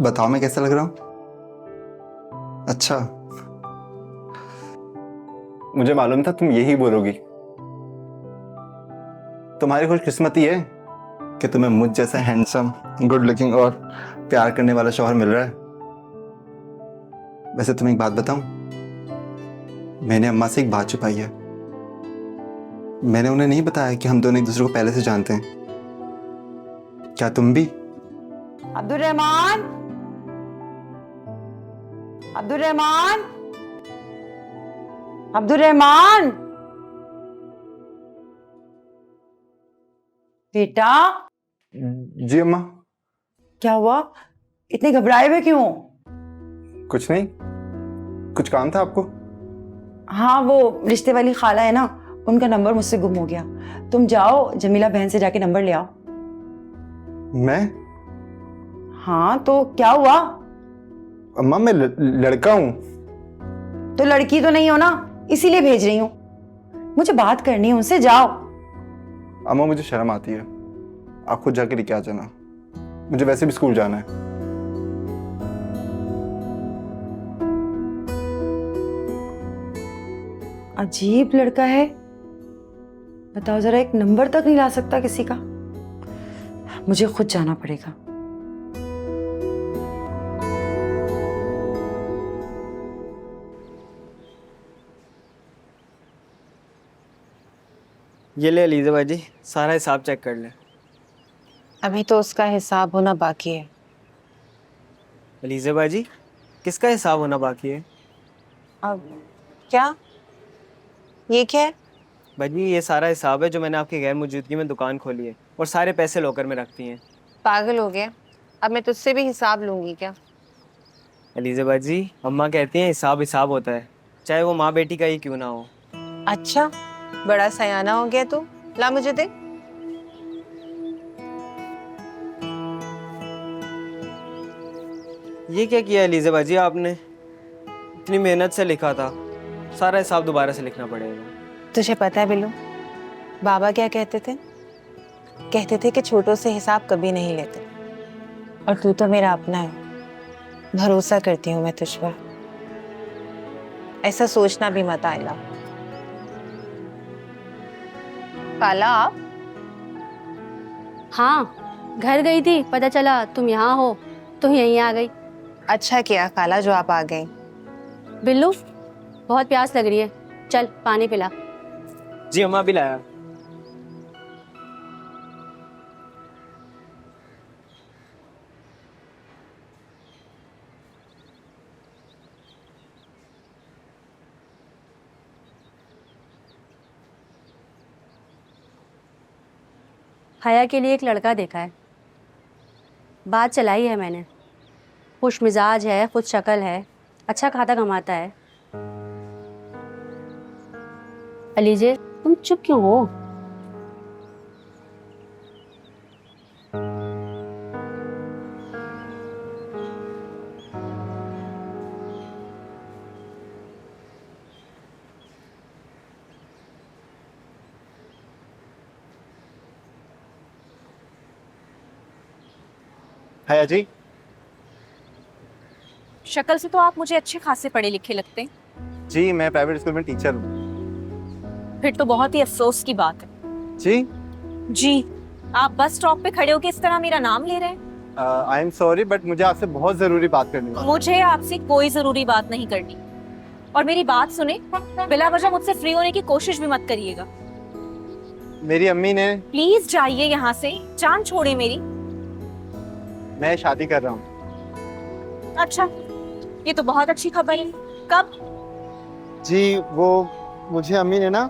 बताओ मैं कैसा लग रहा हूँ? अच्छा, मुझे मालूम था तुम यही बोलोगी। तुम्हारी खुशकिस्मती है कि तुम्हें मुझ जैसा हैंडसम, गुड लुकिंग और प्यार करने वाला शौहर मिल रहा है। वैसे तुम्हें एक बात बताऊं, मैंने अम्मा से एक बात छुपाई है। मैंने उन्हें नहीं बताया कि हम दोनों एक दूसरे को पहले से जानते हैं। क्या तुम भी? अब्दुल रहमान, अब्दुल रहमान, अब्दुल रहमान, बेटा। जी अम्मा। क्या हुआ? इतने घबराए हुए क्यों? कुछ नहीं, कुछ काम था आपको? हाँ, वो रिश्ते वाली खाला है ना, उनका नंबर मुझसे गुम हो गया। तुम जाओ जमीला बहन से जाके नंबर ले आओ। मैं? हाँ तो क्या हुआ? अम्मा मैं लड़का हूं। तो लड़की तो नहीं हो ना, इसीलिए भेज रही हूँ। मुझे बात करनी है उनसे, जाओ। अम्मा मुझे शर्म आती है, आप खुद जाके लेके आ जाना। मुझे वैसे भी स्कूल जाना है। अजीब लड़का है, बताओ जरा, एक नंबर तक नहीं ला सकता किसी का। मुझे खुद जाना पड़ेगा। ये ले लीजिए भाजी, सारा हिसाब चेक कर ले। अभी तो उसका हिसाब होना बाकी है। लीजिए भाजी, किसका हिसाब होना बाकी है? अब क्या? ये क्या है? भाजी ये सारा हिसाब है जो मैंने आपकी गैर मौजूदगी में दुकान खोली है और सारे पैसे लॉकर में रखती हैं। पागल हो गया? अब मैं तुझसे भी हिसाब लूंगी क्या? लीजिए भाजी, अम्मा कहती हैं हिसाब हिसाब होता है, चाहे वो माँ बेटी का ही क्यों ना हो। अच्छा, बड़ा सयाना हो गया तू। ला मुझे दे। ये क्या किया है लीजिए भाजी आपने? इतनी मेहनत से लिखा था, सारा हिसाब दोबारा से लिखना पड़ेगा। तुझे पता है बिल्लू, बाबा क्या कहते थे? कहते थे कि छोटों से हिसाब कभी नहीं लेते। और तू तो मेरा अपना है, भरोसा करती हूँ मैं तुझ पर। ऐसा सोचना भी मत आएगा। काला, हाँ, घर गई थी, पता चला तुम यहाँ हो तो यहीं आ गई। अच्छा किया काला जो आप आ गई। बिल्लू, बहुत प्यास लग रही है, चल पानी पिला। जी अम्मा भी लाया। हया के लिए एक लड़का देखा है, बात चलाई है मैंने। खुश मिजाज है, खुद शक्ल है, अच्छा खाता कमाता है। अलीजे, तुम चुप क्यों हो? हया जी। शक्ल से तो आप मुझे अच्छे खासे पढ़े लिखे लगते हैं। जी मैं प्राइवेट स्कूल में टीचर हूँ। फिर तो बहुत ही अफसोस की बात है। जी जी, आप बस स्टॉप पे खड़े होकर इस तरह मेरा नाम ले रहे हैं। आई एम सॉरी बट मुझे आपसे बहुत जरूरी बात करनी है। मुझे आपसे कोई जरूरी बात नहीं करनी। और मेरी बात सुने, बिला वजह मुझसे फ्री होने की कोशिश भी मत करिएगा। मेरी अम्मी ने। प्लीज जाइए यहाँ से, जान छोड़े मेरी। मैं शादी कर रहा हूँ। अच्छा, ये तो बहुत अच्छी खबर है। कब? जी वो मुझे अम्मी ने ना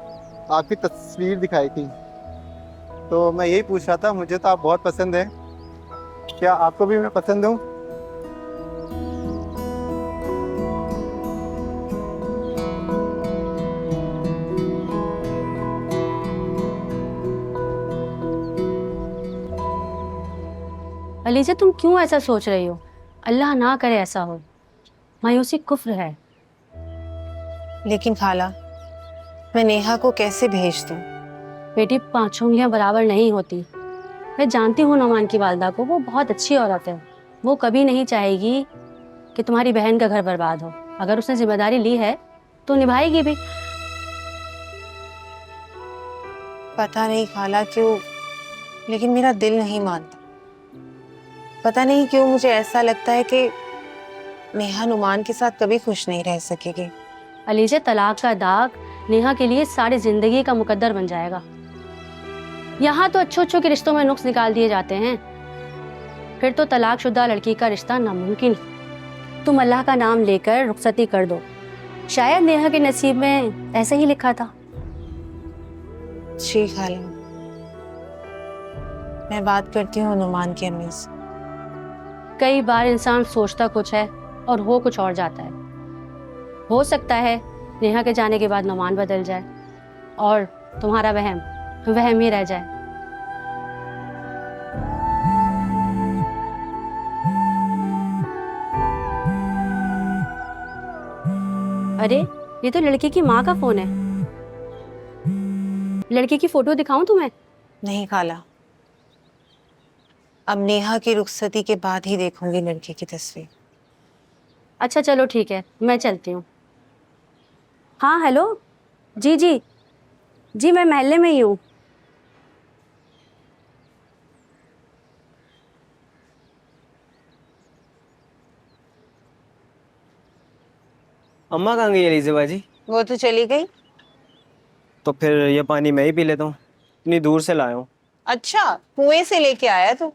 आपकी तस्वीर दिखाई थी, तो मैं यही पूछ रहा था, मुझे तो आप बहुत पसंद है, क्या आपको भी मैं पसंद हूँ? अलीजे, तुम क्यों ऐसा सोच रही हो? अल्लाह ना करे ऐसा हो, मायूसी कुफ्र है। लेकिन खाला, मैं नेहा को कैसे भेज दूं? बेटी, पांचों उंगलियां बराबर नहीं होती। मैं जानती हूँ नौमान की वालदा को, वो बहुत अच्छी औरत है, वो कभी नहीं चाहेगी कि तुम्हारी बहन का घर बर्बाद हो। अगर उसने जिम्मेदारी ली है तो निभाएगी भी। पता नहीं खाला क्यों, लेकिन मेरा दिल नहीं मानता। पता नहीं क्यों मुझे ऐसा लगता है कि नेहा नुमान के साथ कभी खुश नहीं रह सकेगी। अलीजे, तलाक का दाग नेहा के लिए सारी जिंदगी का मुकद्दर बन जाएगा। यहाँ तो अच्छों के रिश्तों में नुक्स निकाल दिए जाते हैं, फिर तो तलाकशुदा लड़की का रिश्ता नामुमकिन। तुम अल्लाह का नाम लेकर रुखसती कर दो, शायद नेहा के नसीब में ऐसे ही लिखा था। जी खाला, मैं बात करती हूँ नुमान की अम्मी से। कई बार इंसान सोचता कुछ है और हो कुछ और जाता है। हो सकता है नेहा के जाने के बाद नुमान बदल जाए और तुम्हारा वहम वहम ही रह जाए। अरे, ये तो लड़की की माँ का फोन है। लड़की की फोटो दिखाऊं तुम्हें? नहीं खाला, अब नेहा की रुखसती के बाद ही देखूंगी लड़के की तस्वीर। अच्छा चलो ठीक है, मैं चलती हूँ। हाँ हेलो, जी जी जी, मैं महल्ले में ही हूँ। अम्मा कहाँ गई अलीजे बाजी? वो तो चली गई। तो फिर ये पानी मैं ही पी लेता हूँ, इतनी दूर से लाया हूँ। अच्छा, कुएं से लेके आया तू?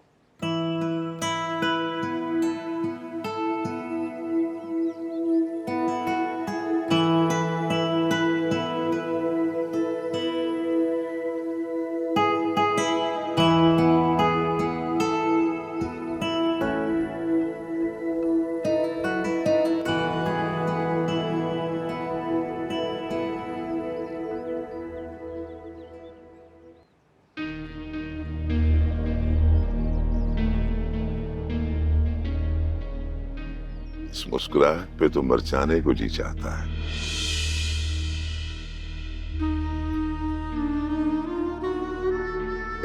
इस मुस्कुराहट पे तो मर जाने को जी चाहता है।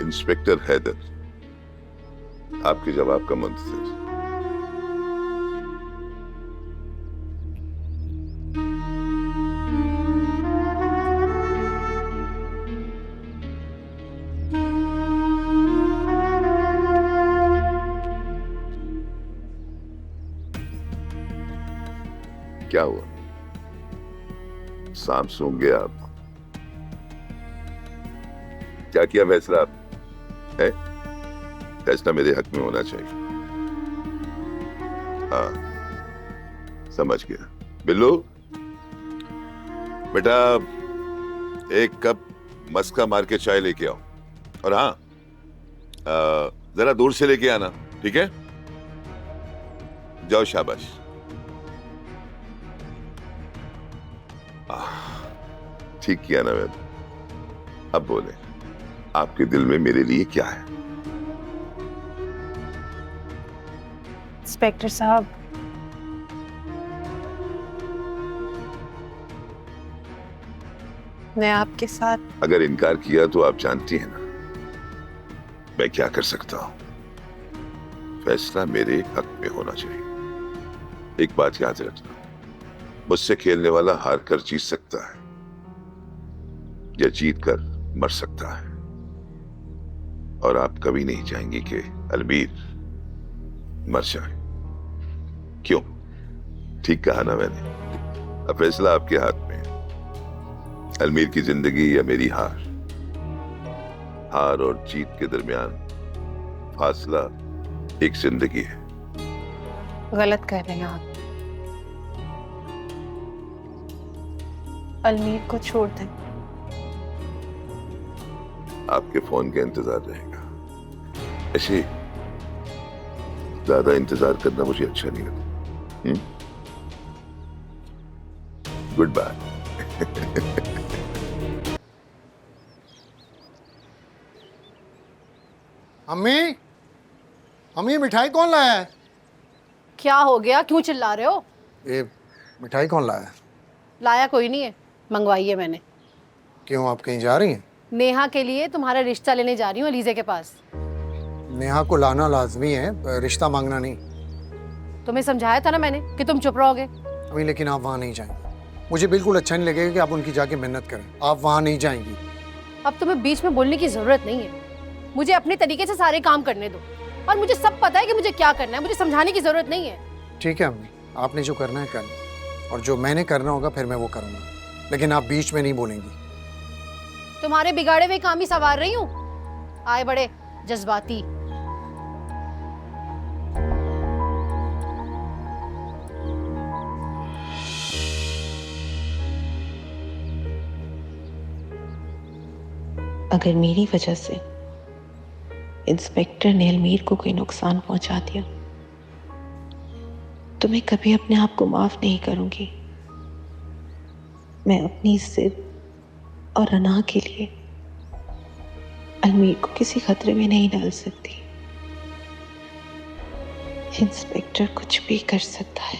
इंस्पेक्टर हैदर, आपके जवाब का मुंतजिर। क्या हुआ? सांप सूंघ गया आप? क्या किया फैसला है? फैसला मेरे हक में होना चाहिए। हाँ, समझ गया। बिल्लू बेटा, एक कप मस्का मार के चाय लेके आओ, और हाँ, जरा दूर से लेके आना, ठीक है? जाओ, शाबाश। ठीक किया ना मैंने। अब बोले, आपके दिल में मेरे लिए क्या है? इंस्पेक्टर साहब, मैं आपके साथ। अगर इनकार किया तो आप जानती हैं ना मैं क्या कर सकता हूं। फैसला मेरे हक में होना चाहिए। एक बात याद रखना, मुझसे खेलने वाला हार कर जीत सकता है या जीत कर मर सकता है, और आप कभी नहीं चाहेंगे कि अलमीर मर जाए। क्यों? ठीक कहा ना मैंने? अब फैसला आपके हाथ में है। अलमीर की जिंदगी या मेरी हार। हार और जीत के दरमियान फासला एक जिंदगी है। गलत कह रहे हैं आप। अलमीर को छोड़ दें। आपके फोन का इंतजार रहेगा। ऐसे ज्यादा इंतजार करना मुझे अच्छा नहीं लगता। Goodbye. अम्मी, अम्मी मिठाई कौन लाया है? क्या हो गया, क्यों चिल्ला रहे हो? ये मिठाई कौन लाया है? लाया कोई नहीं है, मंगवाई है मैंने। क्यों, आप कहीं जा रही हैं? नेहा के लिए तुम्हारा रिश्ता लेने जा रही हूँ अलीजे के पास। नेहा को लाना लाजमी है, रिश्ता मांगना नहीं। तुम्हें समझाया था ना मैंने कि तुम चुप रहोगे। अम्मी लेकिन आप वहाँ नहीं जाएंगी। मुझे बिल्कुल अच्छा नहीं लगेगा कि आप उनकी जाके मिन्नत करें। आप वहाँ नहीं जाएंगी। अब तुम्हें बीच में बोलने की जरूरत नहीं है। मुझे अपने तरीके से सारे काम करने दो और मुझे सब पता है कि मुझे क्या करना है। मुझे समझाने की जरूरत नहीं है। ठीक है अम्मी, आपने जो करना है करना, और जो मैंने करना होगा फिर मैं वो करूँगा, लेकिन आप बीच में नहीं बोलेंगी। तुम्हारे बिगाड़े हुए काम ही संवार रही हूँ। आए बड़े जज्बाती। अगर मेरी वजह से इंस्पेक्टर ने अलमीर को कोई नुकसान पहुंचा दिया तो मैं कभी अपने आप को माफ नहीं करूंगी। मैं अपनी जिद और रना के लिए अलमीर को किसी खतरे में नहीं डाल सकती। इंस्पेक्टर कुछ भी कर सकता है।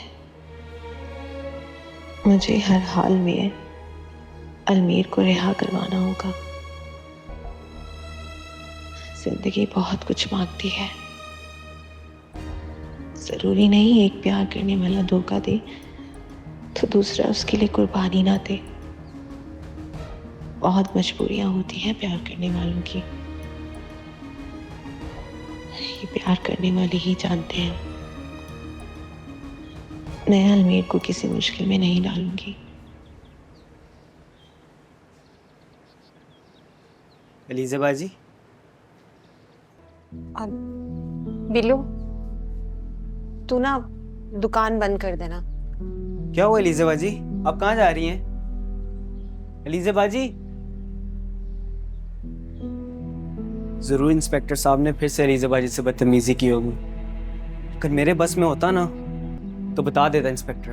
मुझे हर हाल में अलमीर को रिहा करवाना होगा। जिंदगी बहुत कुछ मांगती है। जरूरी नहीं एक प्यार करने वाला धोखा दे तो दूसरा उसके लिए कुर्बानी ना दे। बहुत मजबूरियां होती हैं प्यार करने वालों की। ये प्यार करने वाले ही जानते हैं। मैं अलमीर को किसी मुश्किल में नहीं डालूंगी। एलिज़ा बाजी, बिल्लू, तू ना दुकान बंद कर देना। क्या हुआ एलिज़ा बाजी? आप कहाँ जा रही हैं? एलिज़ा बाजी, जरूर इंस्पेक्टर साहब ने फिर से एलिज़ा बाजी से बदतमीजी की होगी। अगर मेरे बस में होता ना तो बता देता इंस्पेक्टर।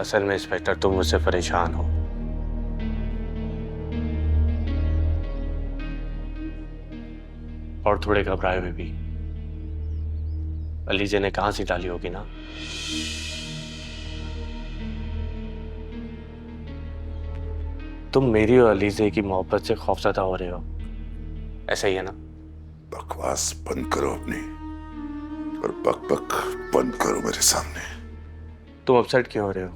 असल में इंस्पेक्टर तुम मुझसे परेशान हो। और थोड़े घबराए हुए भी। अलीजे ने कहां से डाली होगी ना। तुम मेरी और अलीजे की मोहब्बत से खौफजदा हो रहे हो, ऐसा ही है ना? बकवास बंद करो अपनी, और बक बक बंद करो मेरे सामने। तुम अपसेट क्यों हो रहे हो?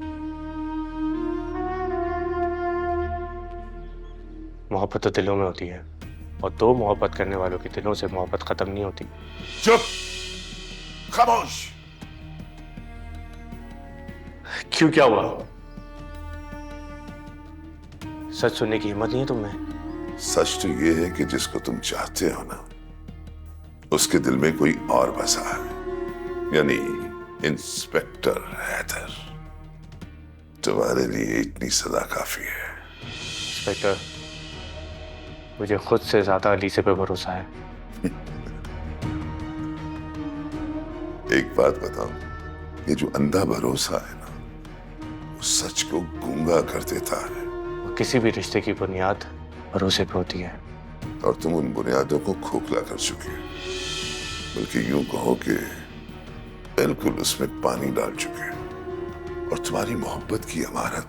मोहब्बत तो दिलों में होती है, और दो मोहब्बत करने वालों के दिलों से मोहब्बत खत्म नहीं होती। चुप, खामोश। क्यों, क्या हुआ? सच सुनने की हिम्मत नहीं है तुम्हें? सच तो ये है कि जिसको तुम चाहते हो ना, उसके दिल में कोई और बसा है, यानी इंस्पेक्टर हैदर। तुम्हारे लिए इतनी सदा काफी है। इंस्पेक्टर, मुझे खुद से ज्यादा अलीसे पे भरोसा है। एक बात बताऊं, ये जो अंधा भरोसा है ना, वो सच को गूंगा कर देता है। किसी भी रिश्ते की बुनियाद भरोसे पे होती है, और तुम उन बुनियादों को खोखला कर चुके, बल्कि यूं कहो कि बिल्कुल उसमें पानी डाल चुके, और तुम्हारी मोहब्बत की इमारत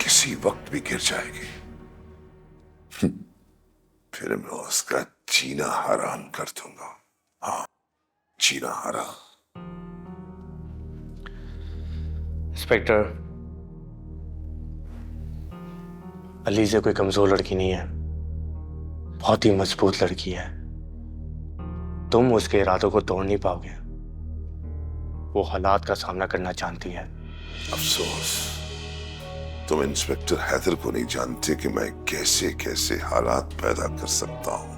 किसी वक्त भी गिर जाएगी। फिर मैं उसका जीना हराम कर दूंगा। हाँ, जीना हराम। इंस्पेक्टर, अलीजे कोई कमजोर लड़की नहीं है, बहुत ही मजबूत लड़की है। तुम उसके इरादों को तोड़ नहीं पाओगे। वो हालात का सामना करना जानती है। अफसोस, तुम इंस्पेक्टर हैदर को नहीं जानते कि मैं कैसे कैसे हालात पैदा कर सकता हूं।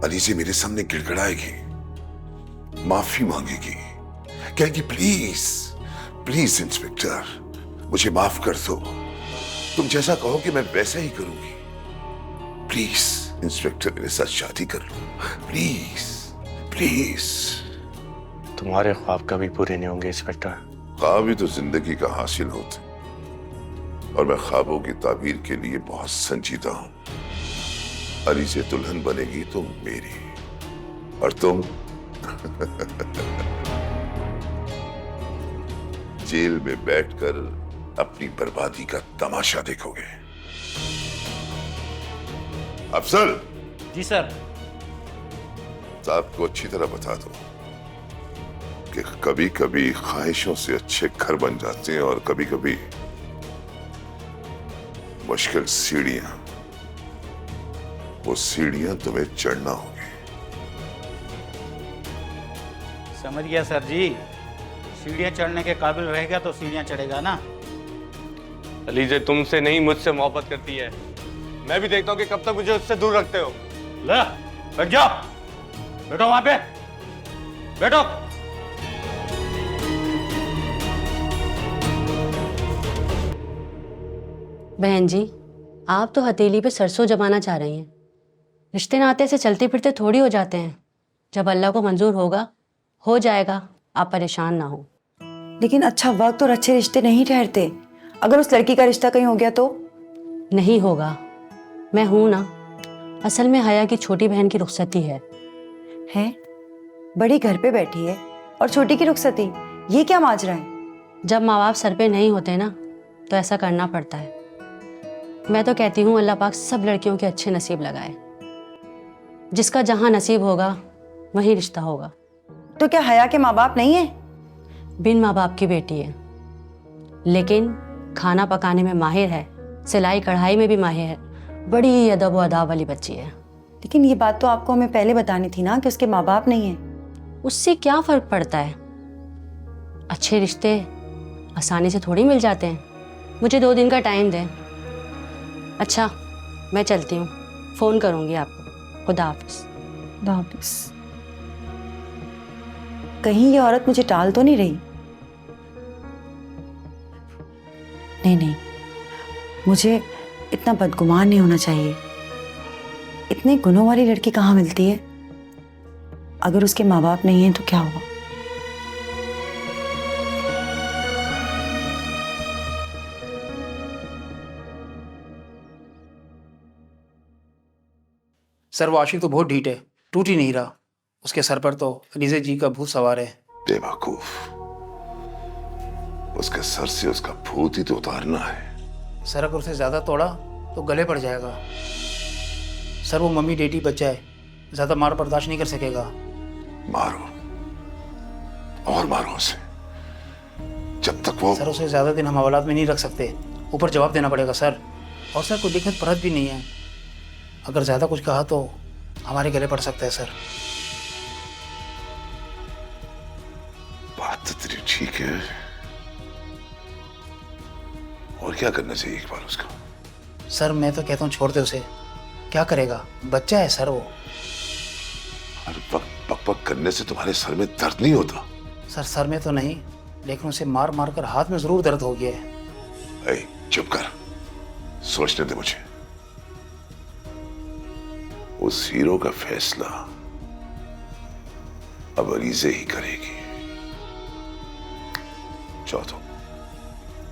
अलीजे मेरे सामने गिड़गिड़ाएगी, माफी मांगेगी, कहेगी प्लीज प्लीज इंस्पेक्टर मुझे माफ कर दो, तुम जैसा कहोगे मैं वैसा ही करूंगी। प्लीज इंस्पेक्टर मेरे साथ शादी कर लो, प्लीज प्लीज। तुम्हारे ख्वाब कभी पूरे नहीं होंगे इंस्पेक्टर। ख्वाब ही तो जिंदगी का हासिल होते, और मैं ख्वाबों की ताबीर के लिए बहुत संजीदा हूं। अली से दुल्हन बनेगी तो मेरी, और तुम जेल में बैठकर अपनी बर्बादी का तमाशा देखोगे। अफजल, जी सर। साहब को अच्छी तरह बता दो कि कभी कभी ख्वाहिशों से अच्छे घर बन जाते हैं और कभी कभी मुश्किल सीढ़ियां, वो सीढ़ियां तुम्हें चढ़ना होगी। समझ गया सर जी। सीढ़ियाँ चढ़ने के काबिल रहेगा तो सीढ़ियाँ चढ़ेगा ना। अलीजे तुमसे नहीं मुझसे मोहब्बत करती है। मैं भी देखता हूँ कि कब तक मुझे उससे दूर रखते हो। ले बैठ जाओ, बैठो वहां पे, बैठो। बहन जी, आप तो हथेली पे सरसों जमाना चाह रही हैं। रिश्ते नाते से चलते फिरते थोड़ी हो जाते हैं। जब अल्लाह को मंजूर होगा हो जाएगा, आप परेशान ना हो। लेकिन अच्छा वक्त और अच्छे रिश्ते नहीं ठहरते। अगर उस लड़की का रिश्ता कहीं हो गया तो? नहीं होगा, मैं हूं ना। असल में हया की छोटी बहन की रुखसती है। है? बड़ी घर पे बैठी है और छोटी की रुखसती, ये क्या माजरा है? जब माँ बाप सर पे नहीं होते ना तो ऐसा करना पड़ता है। मैं तो कहती हूँ अल्लाह पाक सब लड़कियों के अच्छे नसीब लगाए। जिसका जहाँ नसीब होगा वहीं रिश्ता होगा। तो क्या हया के माँ बाप नहीं है? बिन माँ बाप की बेटी है, लेकिन खाना पकाने में माहिर है, सिलाई कढ़ाई में भी माहिर है। बड़ी अदब व अदाब वाली बच्ची है। लेकिन ये बात तो आपको हमें पहले बतानी थी ना कि उसके माँ बाप नहीं है। उससे क्या फर्क पड़ता है? अच्छे रिश्ते आसानी से थोड़ी मिल जाते हैं। मुझे 2 दिन का टाइम दें। अच्छा, मैं चलती हूँ, फोन करूँगी आपको। खुदा हाफिज। खुदा हाफिज। कहीं ये औरत मुझे टाल तो नहीं रही? नहीं नहीं, मुझे इतना बदगुमान नहीं होना चाहिए। इतने गुणों वाली लड़की कहाँ मिलती है? अगर उसके माँ बाप नहीं हैं तो क्या होगा? सर वो आशिक तो बहुत ढीठ है, टूट ही नहीं रहा। उसके सर पर तो अलीजे जी का भूत सवार है। बेवकूफ, उसके सर से उसका भूत ही तो उतारना है। सर अगर उसे ज्यादा तोड़ा तो गले पड़ जाएगा। सर वो मम्मी डेटी बच्चा है, ज्यादा मार बर्दाश्त नहीं कर सकेगा। मारो और मारो उसे, जब तक वो। सर उसे ज्यादा दिन हम औलाद में नहीं रख सकते, ऊपर जवाब देना पड़ेगा सर। और सर कोई लिखत पढ़त भी नहीं है, अगर ज्यादा कुछ कहा तो हमारे गले पड़ सकता है सर। बात तो तेरी ठीक है, और क्या करना चाहिए एक बार उसका? सर मैं तो कहता हूँ छोड़ दे उसे, क्या करेगा, बच्चा है सर वो। हर वक्त पक पक करने से तुम्हारे सर में दर्द नहीं होता? सर सर में तो नहीं, लेकिन उसे मार मार कर हाथ में जरूर दर्द हो गया है। ए, चुप कर, सोचने दे मुझे। उस हीरो का फैसला अब अलीजे ही करेगी। जाओ तो।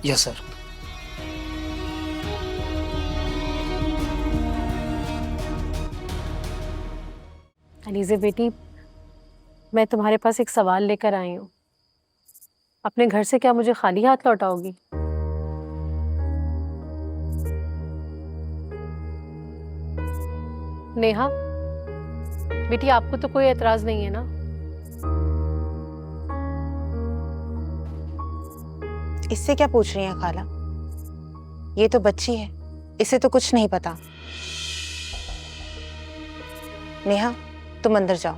Yes sir. अलीजे बेटी, मैं तुम्हारे पास एक सवाल लेकर आई हूँ। अपने घर से क्या मुझे खाली हाथ लौटाओगी? नेहा बेटी, आपको तो कोई एतराज नहीं है ना? इससे क्या पूछ रही हैं खाला? ये तो बच्ची है, इसे तो कुछ नहीं पता। नेहा तुम अंदर जाओ।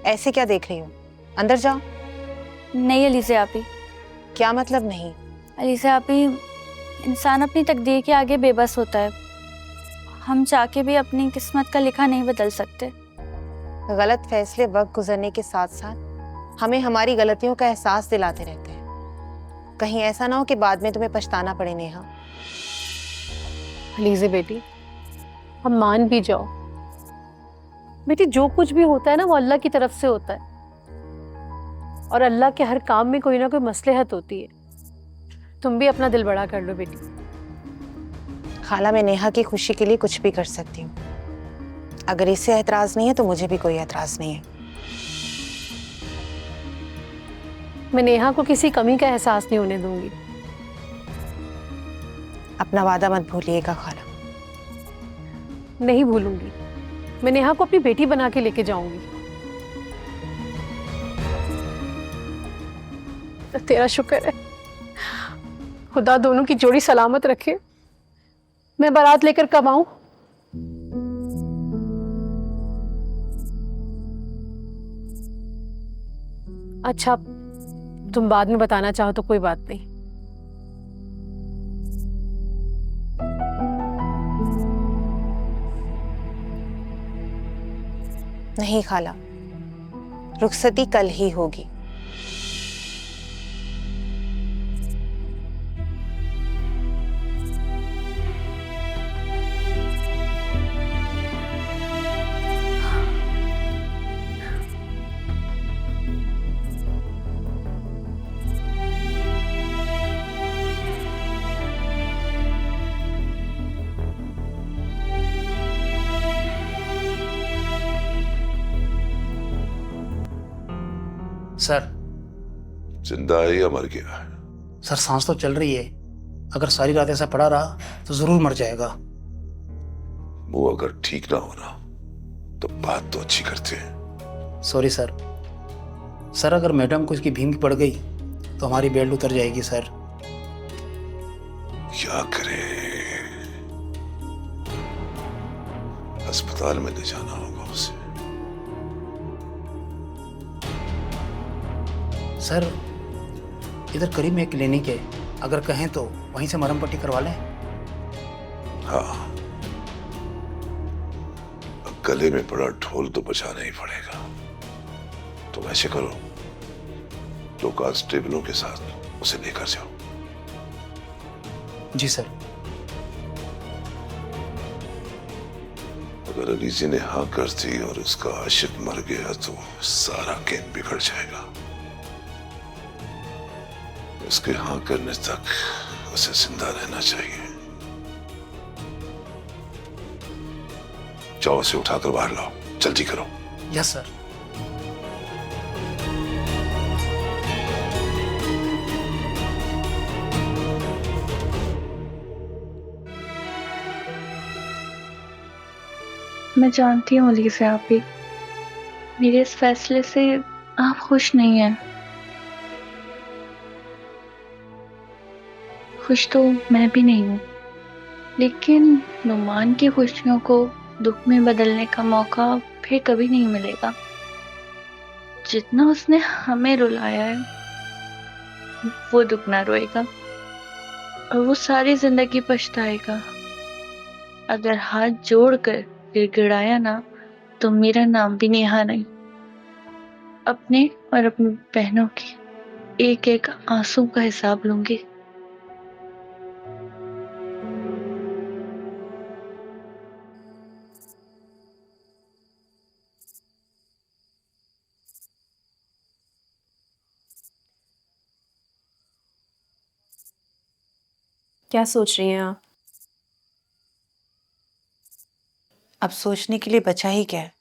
ऐसे क्या देख रही हो? अंदर जाओ। नहीं अलीज़े आपी। क्या मतलब नहीं? अलीज़े आपी, इंसान अपनी तकदीर के आगे बेबस होता है। हम चाह के भी अपनी किस्मत का लिखा नहीं बदल सकते। गलत फैसले वक्त गुजरने के साथ साथ हमें हमारी गलतियों का एहसास दिलाते रहते हैं। कहीं ऐसा ना हो कि बाद में तुम्हें पछताना पड़े। नेहा। अलीजे बेटी, हम मान भी जाओ बेटी, जो कुछ भी होता है ना वो अल्लाह की तरफ से होता है, और अल्लाह के हर काम में कोई ना कोई मसलहत होती है। तुम भी अपना दिल बड़ा कर लो बेटी। खाला, मैं नेहा की खुशी के लिए कुछ भी कर सकती हूँ। अगर इससे एतराज नहीं है तो मुझे भी कोई एतराज नहीं है। मैं नेहा को किसी कमी का एहसास नहीं होने दूंगी। अब अपना वादा मत भूलिएगा खाला। नहीं भूलूंगी, मैं नेहा को अपनी बेटी बना के लेके जाऊंगी। तेरा शुक्र है, खुदा दोनों की जोड़ी सलामत रखे। मैं बारात लेकर कब आऊं? अच्छा, तुम बाद में बताना चाहो तो कोई बात नहीं। नहीं खाला, रुखसती कल ही होगी। सर, जिंदा है या मर गया है? सर सांस तो चल रही है। अगर सारी रात ऐसा पड़ा रहा तो जरूर मर जाएगा। वो अगर ठीक ना होना तो बात तो अच्छी करते हैं। Sorry sir. सर, अगर मैडम को इसकी भींग पड़ गई तो हमारी बेल्ट उतर जाएगी सर। क्या करें? अस्पताल में ले जाना होगा उसे। सर, इधर करीब में एक क्लिनिक है, अगर कहें तो वहीं से मरहम पट्टी करवा लें। हाँ, गले में पड़ा ढोल तो बजाना ही पड़ेगा। तो वैसे करो, दो कांस्टेबलों के साथ उसे लेकर जाओ। जी सर। अगर अली जी ने हाँ कर दी और उसका आशिक मर गया तो सारा गेम बिगड़ जाएगा। उसके हाँ करने तक उसे जिंदा रहना चाहिए। जाओ, उसे उठाकर बाहर लाओ, जल्दी करो। Yes sir. मैं जानती हूँ अली से आप भी, मेरे इस फैसले से आप खुश नहीं हैं। खुश तो मैं भी नहीं हूँ, लेकिन नुमान की खुशियों को दुख में बदलने का मौका फिर कभी नहीं मिलेगा। जितना उसने हमें रुलाया है वो दुगना रोएगा और वो सारी जिंदगी पछताएगा। अगर हाथ जोड़कर गिड़गिड़ाया ना तो मेरा नाम भी नेहा नहीं। अपने और अपनी बहनों के एक एक आंसू का हिसाब लूंगी। क्या सोच रही हैं आप? अब सोचने के लिए बचा ही क्या है?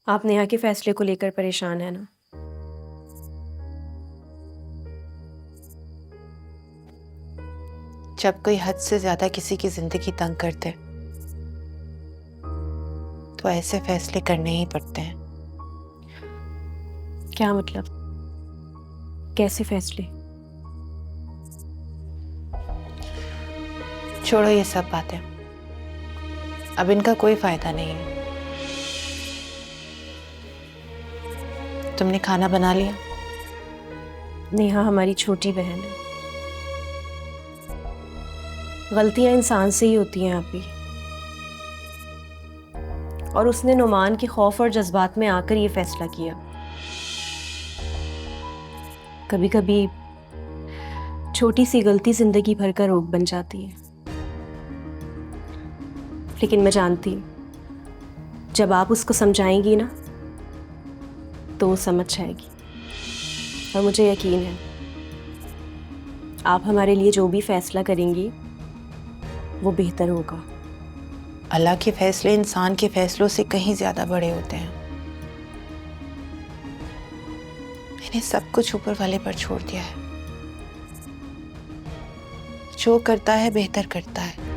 आप नेहा के फैसले को लेकर परेशान है ना? जब कोई हद से ज्यादा किसी की जिंदगी तंग करते तो ऐसे फैसले करने ही पड़ते हैं। क्या मतलब? कैसे फैसले? छोड़ो ये सब बातें, अब इनका कोई फायदा नहीं है। तुमने खाना बना लिया? नेहा हमारी छोटी बहन है, गलतियां इंसान से ही होती हैं आप भी। और उसने नुमान के खौफ और जज्बात में आकर ये फैसला किया। कभी कभी छोटी सी गलती जिंदगी भर का रोग बन जाती है, लेकिन मैं जानती हूँ जब आप उसको समझाएंगी ना तो वो समझ जाएगी। और मुझे यकीन है आप हमारे लिए जो भी फैसला करेंगी वो बेहतर होगा। अल्लाह के फैसले इंसान के फैसलों से कहीं ज्यादा बड़े होते हैं। मैंने सब कुछ ऊपर वाले पर छोड़ दिया है। जो करता है बेहतर करता है।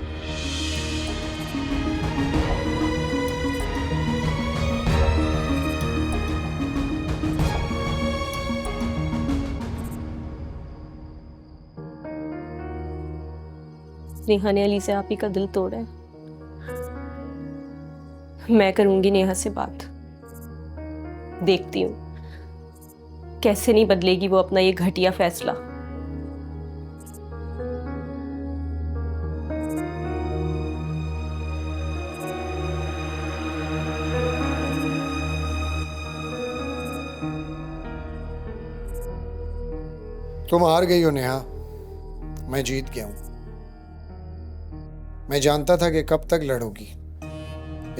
नेहा ने अली से आप ही का दिल तोड़ा है। मैं करूंगी नेहा से बात, देखती हूँ कैसे नहीं बदलेगी वो अपना ये घटिया फैसला। तुम हार गई हो नेहा, मैं जीत गया हूं। मैं जानता था कि कब तक लड़ोगी,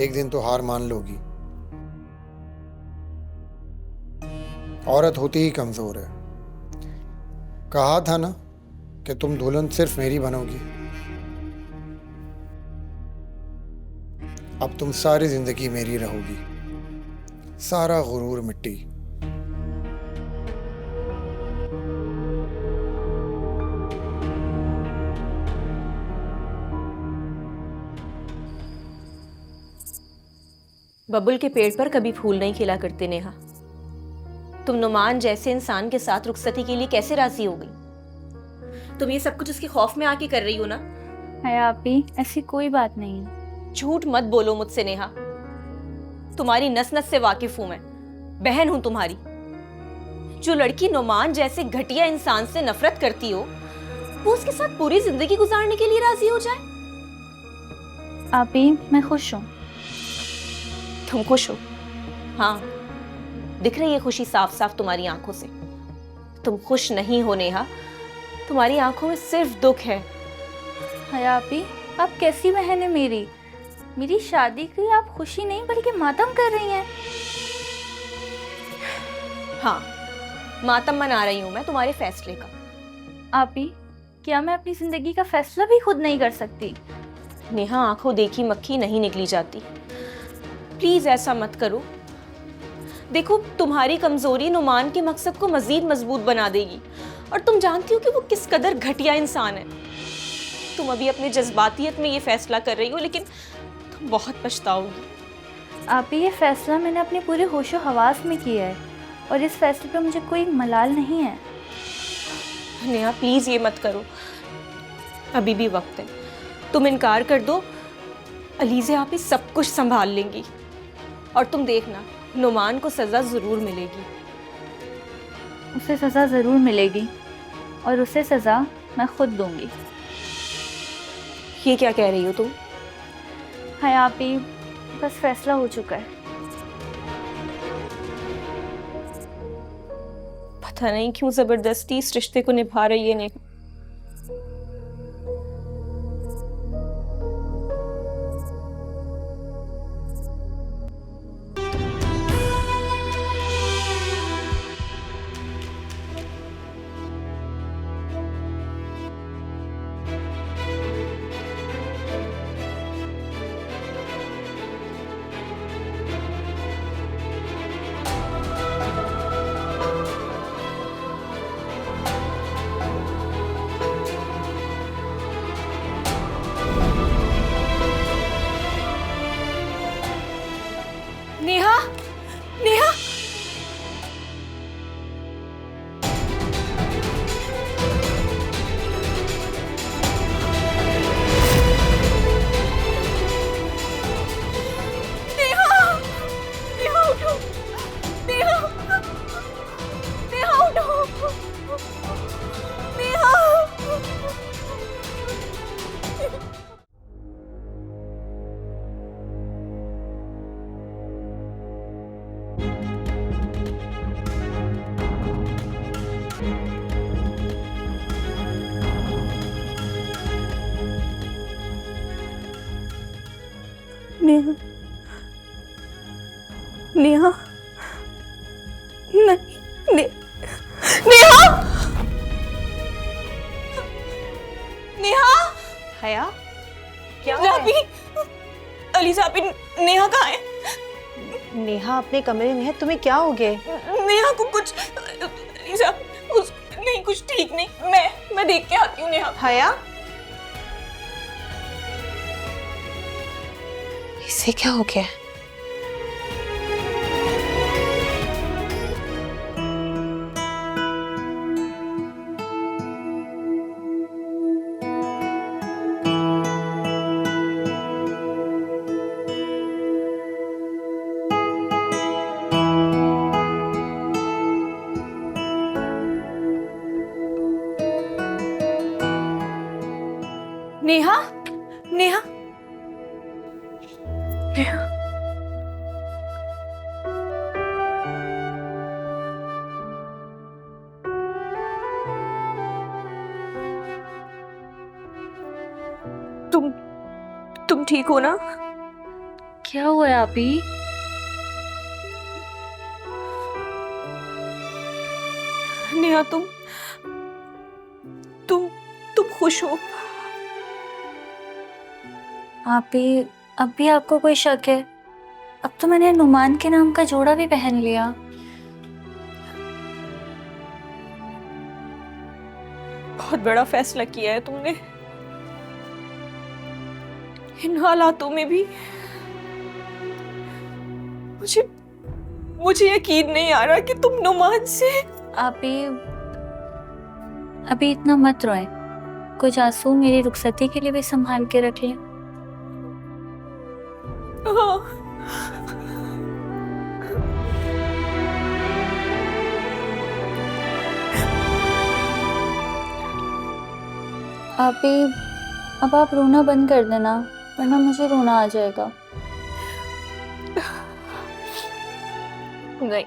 एक दिन तो हार मान लोगी। औरत होती ही कमजोर है। कहा था ना कि तुम दुल्हन सिर्फ मेरी बनोगी। अब तुम सारी जिंदगी मेरी रहोगी, सारा गुरूर मिट्टी। बबुल के पेड़ पर कभी फूल नहीं खिला करते नेहा। तुम नुमान जैसे इंसान के साथ रुखसती के लिए कैसे राजी हो गई? तुम ये सब कुछ उसके खौफ में आके कर रही हो ना? है आपी, ऐसी कोई बात नहीं है। झूठ मत बोलो मुझसे नेहा, तुम्हारी नस नस से वाकिफ हूं मैं, बहन हूं तुम्हारी। जो लड़की नुमान जैसे घटिया इंसान से नफरत करती हो, वो उसके साथ पूरी जिंदगी गुजारने के लिए राजी हो जाए? आपी, मैं खुश हूँ। तुम खुश हो? हाँ, दिख रही है खुशी साफ साफ तुम्हारी आंखों से। तुम खुश नहीं हो नेहा, तुम्हारी आंखों में सिर्फ दुख है। आपी, आप कैसी बहन है मेरी? मेरी शादी की आप खुशी नहीं बल्कि मातम कर रही हैं। हाँ, मातम मना रही हूं मैं तुम्हारे फैसले का। आपी, क्या मैं अपनी जिंदगी का फैसला भी खुद नहीं कर सकती? नेहा, आंखों देखी मक्खी नहीं निकली जाती। प्लीज ऐसा मत करो। देखो, तुम्हारी कमजोरी नुमान के मकसद को मजीद मजबूत बना देगी, और तुम जानती हो कि वो किस कदर घटिया इंसान है। तुम अभी अपने जज्बातियत में ये फैसला कर रही हो, लेकिन तुम बहुत पछताओगी। आप ये फैसला मैंने अपने पूरे होशो हवास में किया है, और इस फैसले पर मुझे कोई मलाल नहीं है। नेहा, प्लीज ये मत करो, अभी भी वक्त है। तुम इनकार कर दो, अलीज़े आप ही सब कुछ संभाल लेंगी, और तुम देखना नुमान को सजा जरूर मिलेगी। उसे सजा जरूर मिलेगी, और उसे सजा मैं खुद दूंगी। ये क्या कह रही हो तुम? है आप ही, बस फैसला हो चुका है। पता नहीं क्यों जबरदस्ती इस रिश्ते को निभा रही है नेहा। नेहा, नेहा, नेहा, नेहा उठो, नेहा, नेहा उठो, नेहा। नेहा, नेहा, नहीं, नेहा, नेहा, हया, क्या है? अली साहब, नेहा कहाँ है? नेहा अपने कमरे में है। तुम्हें क्या हो गया? नेहा को कुछ, अली साहब, नहीं, कुछ ठीक नहीं। मैं देख के आती हूँ नेहा। हया, इसे क्या हो गया? नेहा, नेहा, नेहा। तुम ठीक हो ना? क्या हुआ है अभी? नेहा, तुम खुश हो? आप भी, अब भी आपको कोई शक है? अब तो मैंने नुमान के नाम का जोड़ा भी पहन लिया। बहुत बड़ा फैसला किया है तुमने। इन हालातों में भी मुझे यकीन नहीं आ रहा कि तुम नुमान से। आप भी अभी इतना मत रोए। कुछ आंसू मेरी रुखसती के लिए भी संभाल के रख लें। हाँ। आप भी, अब आप रोना बंद कर देना, वरना मुझे रोना आ जाएगा। नहीं,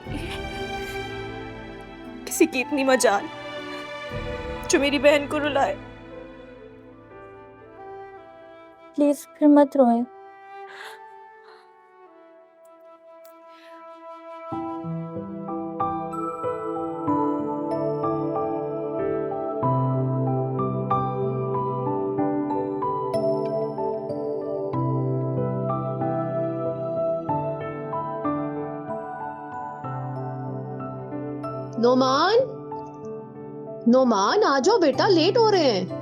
किसी की इतनी मजाल जो मेरी बहन को रुलाए। प्लीज फिर मत रोए। नोमान, नोमान आ जाओ बेटा, लेट हो रहे हैं।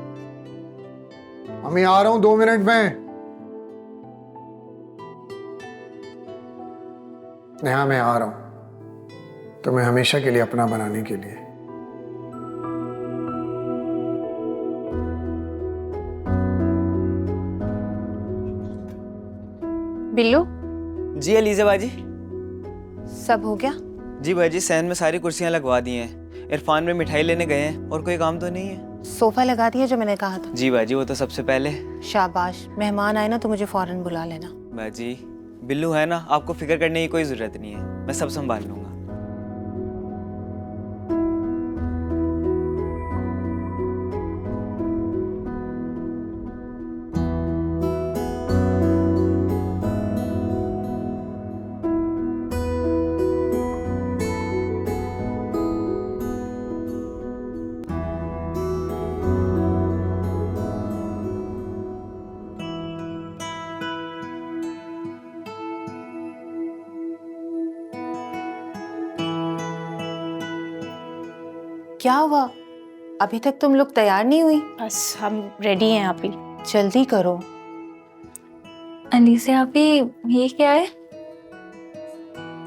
मैं आ रहा हूं 2 मिनट में। नेहा, मैं आ रहा हूं तुम्हें हमेशा के लिए अपना बनाने के लिए। बिल्लू, जी अलीजा बाजी। सब हो गया? जी बाजी, सहन में सारी कुर्सियां लगवा दी हैं। इरफान में मिठाई लेने गए हैं और कोई काम तो नहीं है। सोफा लगा दिया जो मैंने कहा था? जी बाजी, वो तो सबसे पहले। शाबाश, मेहमान आए ना तो मुझे फौरन बुला लेना। बाजी, बिल्लू है ना, आपको फिक्र करने की कोई जरूरत नहीं है, मैं सब संभाल लूंगा। क्या हुआ? अभी तक तुम लोग तैयार नहीं हुई? बस हम रेडी हैं आप ही। जल्दी करो। अलीज़ा आप ही, ये क्या है?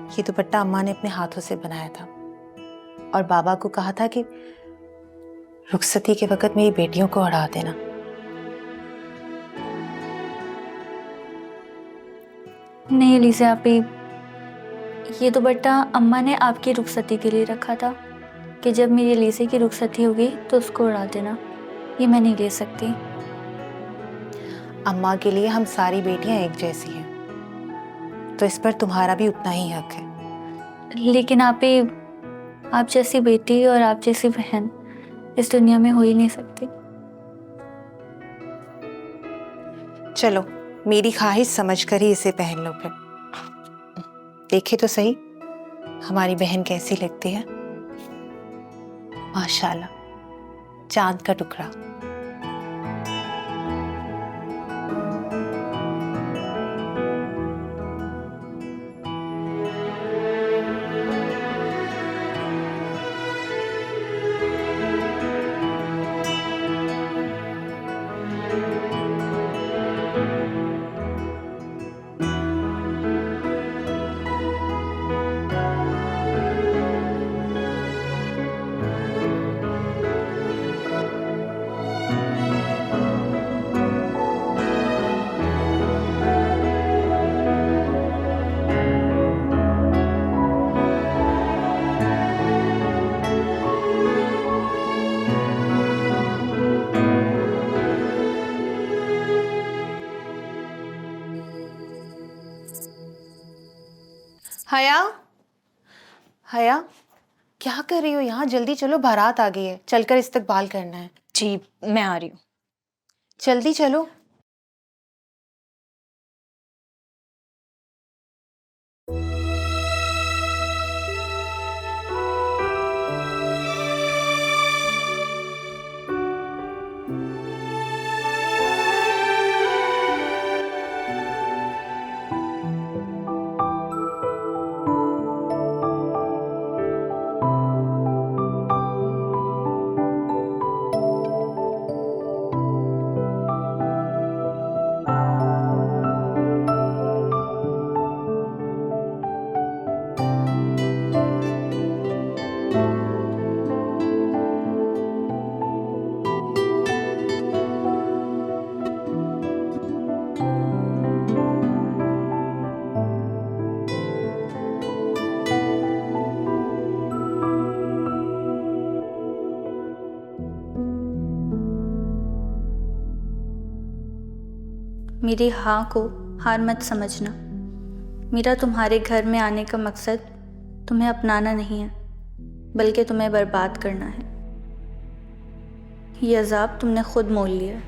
ये दुपट्टा अम्मा ने अपने हाथों से बनाया था और बाबा को कहा था कि रुखसती के वक्त मेरी बेटियों को उड़ा देना। नहीं अलीज़ा आप ही, ये दुपट्टा अम्मा ने आपकी रुखसती के लिए रखा था कि जब मेरी अलीज़ा की रुखसती होगी तो उसको उड़ा देना। ये मैं नहीं ले सकती। अम्मा के लिए हम सारी बेटियां एक जैसी हैं, तो इस पर तुम्हारा भी उतना ही हक है। लेकिन आप ही, आप जैसी बेटी और आप जैसी बहन इस दुनिया में हो ही नहीं सकती। चलो, मेरी ख्वाहिश समझकर ही इसे पहन लो। फिर देखे तो सही हमारी बहन कैसी लगती है। माशाल्लाह, चांद का टुकड़ा। हया, हया, क्या कर रही हो यहाँ? जल्दी चलो, बारात आ गई है, चलकर इस्तकबाल करना है। जी मैं आ रही हूँ। जल्दी चलो। मेरी हाँ को हार मत समझना। मेरा तुम्हारे घर में आने का मकसद तुम्हें अपनाना नहीं है, बल्कि तुम्हें बर्बाद करना है। ये अजाब तुमने खुद मोल लिया है।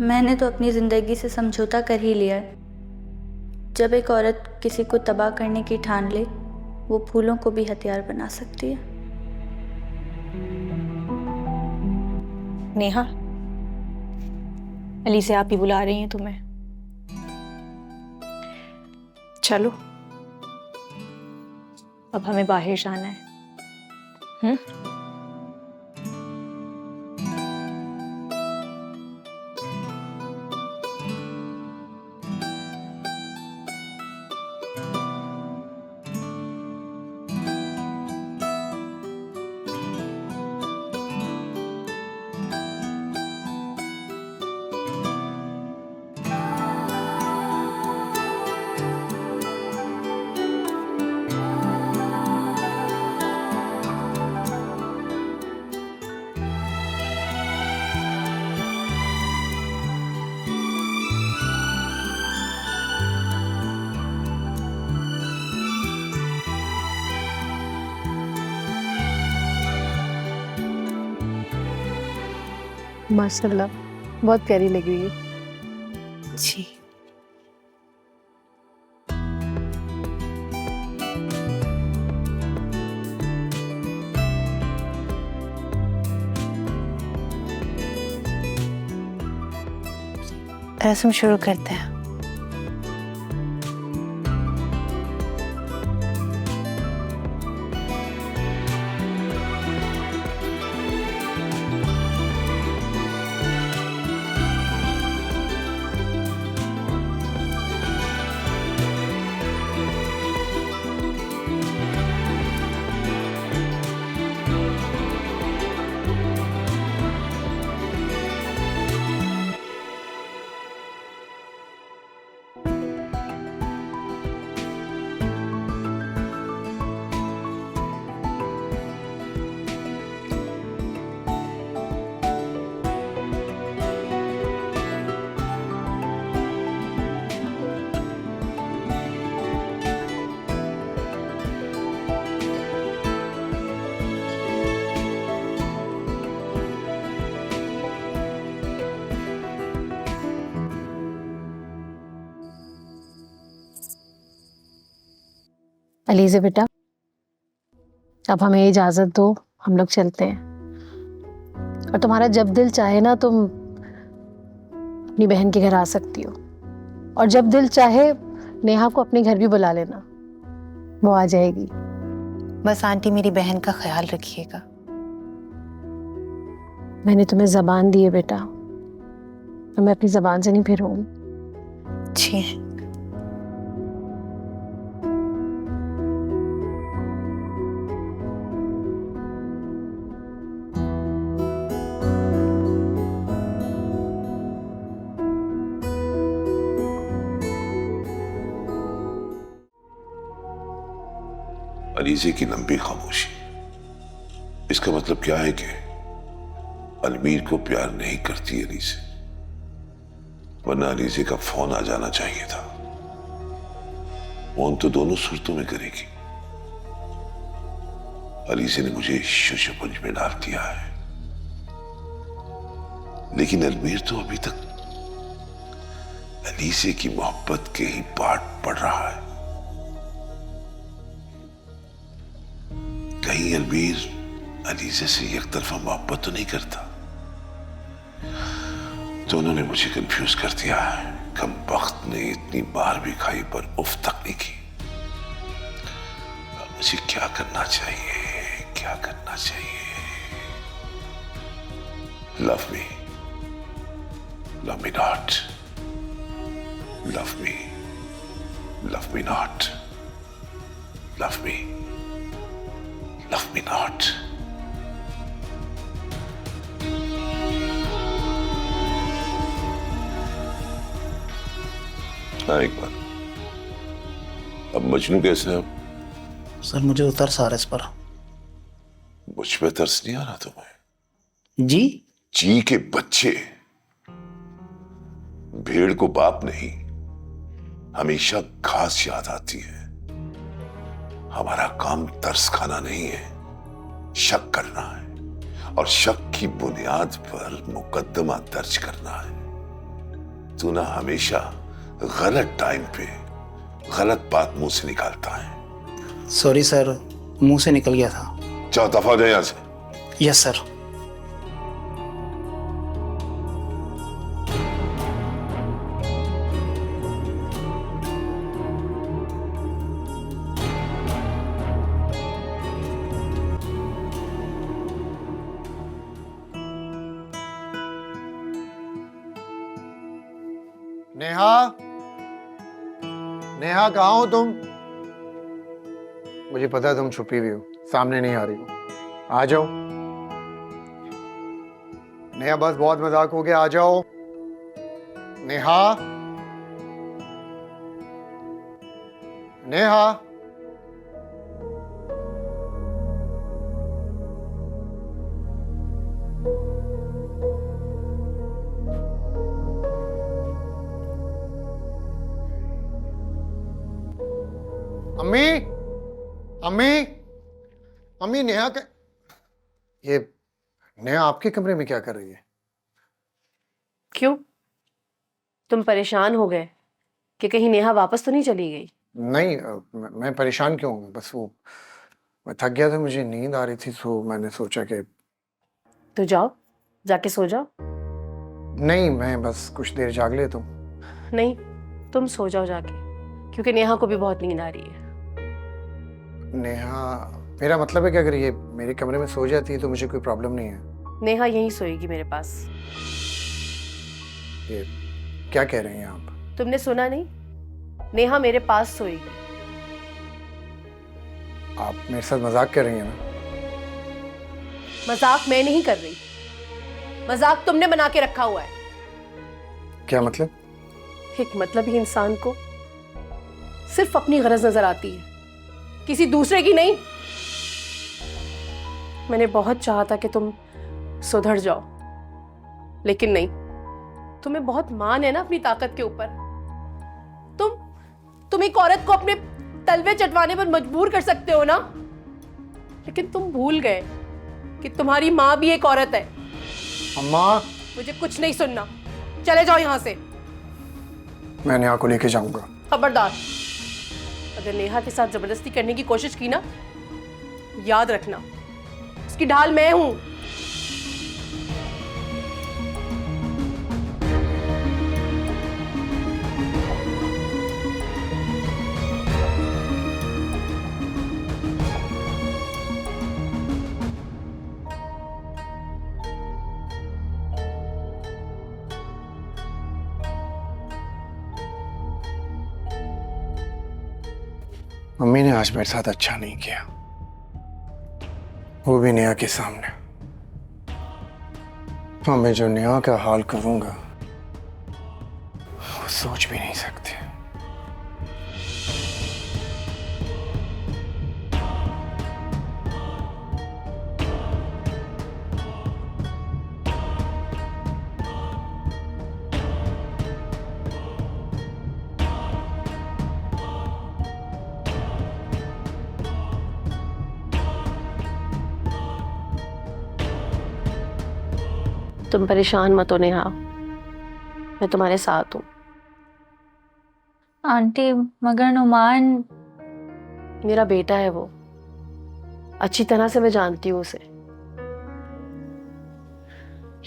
मैंने तो अपनी ज़िंदगी से समझौता कर ही लिया है। जब एक औरत किसी को तबाह करने की ठान ले, वो फूलों को भी हथियार बना सकती है। नेहा, अली से आप ही बुला रही हैं तुम्हें। चलो, अब हमें बाहर जाना है। माशाल्लाह, बहुत प्यारी लग रही है। जी। रस्म शुरू करते हैं। अलीज़े बेटा, अब हमें इजाज़त दो, हम लोग चलते हैं। और तुम्हारा जब दिल चाहे ना, तुम अपनी बहन के घर आ सकती हो। और जब दिल चाहे नेहा को अपने घर भी बुला लेना, वो आ जाएगी। बस आंटी मेरी बहन का ख्याल रखिएगा। मैंने तुम्हें ज़बान दी है बेटा, तो मैं अपनी ज़बान से नहीं फिरूंगी। जी। अलीज़े की लंबी खामोशी, इसका मतलब क्या है कि अलमीर को प्यार नहीं करती अलीज़े, वरना अलीज़े का फोन आ जाना चाहिए था। फोन तो दोनों सूरतों में करेगी। अलीसे ने मुझे शुशपुंज में डाल दिया है, लेकिन अलमीर तो अभी तक अलीसे की मोहब्बत के ही पाठ पढ़ रहा है। कहीं अलमीर अलीसे से एक तरफा मोहब्बत तो नहीं करता। दोनों ने मुझे कंफ्यूज कर दिया है। कम वक्त ने इतनी बार भी खाई पर उफ तक नहीं की। अब मुझे क्या करना चाहिए, क्या करना चाहिए? Love me, love me not, love me, love me not, love me, love me not. हाँ, एक बात, अब मजनू कैसे है? सर मुझे तो तरस आ रहा है इस पर। मुझ पे तरस नहीं आ रहा तुम्हें? जी? जी के बच्चे। भेड़ को बाप नहीं, हमेशा घास याद आती है। हमारा काम तरस खाना नहीं है, शक करना है, और शक की बुनियाद पर मुकदमा दर्ज करना है। तू ना हमेशा गलत टाइम पे गलत बात मुंह से निकालता है। सॉरी सर, मुंह से निकल गया था। चाहो दफा हो जाए यहां से। Yes sir. नेहा, नेहा कहाँ हो तुम? मुझे पता है तुम छुपी हुई हो, सामने नहीं आ रही हो। आ जाओ नेहा, बस बहुत मजाक हो गया, आ जाओ नेहा। नेहा, अम्मी, अम्मी, अम्मी, नेहा के ये नेहा आपके कमरे में क्या कर रही है? क्यों, तुम परेशान हो गए कि कहीं नेहा वापस तो नहीं चली गई? नहीं, मैं परेशान क्यों हूँ? बस वो मैं थक गया था, मुझे नींद आ रही थी, तो मैंने सोचा कि तो जाओ, जाके सो जाओ। नहीं, मैं बस कुछ देर जाग लेता हूँ। नहीं, तुम सो जाओ जाके, क्योंकि नेहा को भी बहुत नींद आ रही है। नेहा, मेरा मतलब है कि अगर ये मेरे कमरे में सो जाती है तो मुझे कोई प्रॉब्लम नहीं है। नेहा यहीं सोएगी मेरे पास। ये क्या कह रहे हैं आप? तुमने सुना नहीं? नेहा मेरे पास सोएगी। आप मेरे साथ मजाक कर रही हैं ना? मजाक मैं नहीं कर रही, मजाक तुमने बना के रखा हुआ है। क्या मतलब? एक मतलबी इंसान को सिर्फ अपनी गरज नजर आती है, किसी दूसरे की नहीं। मैंने बहुत चाहा था कि तुम सुधर जाओ, लेकिन नहीं। तुम्हें बहुत मान है ना अपनी ताकत के ऊपर। तुम एक औरत को अपने तलवे चटवाने पर मजबूर कर सकते हो ना, लेकिन तुम भूल गए कि तुम्हारी माँ भी एक औरत है। अम्मा, मुझे कुछ नहीं सुनना, चले जाओ यहां से। मैं नेहा को लेके जाऊंगा। खबरदार, अगर नेहा के साथ जबरदस्ती करने की कोशिश की ना, याद रखना उसकी ढाल मैं हूं। मम्मी ने आज मेरे साथ अच्छा नहीं किया, वो भी नेहा के सामने। हाँ, मैं जो नेहा का हाल करूंगा वो सोच भी नहीं सकते। तुम परेशान मत हो नेहा, मैं तुम्हारे साथ हूँ। आंटी मगर नुमान मेरा बेटा है वो, अच्छी तरह से मैं जानती हूँ उसे।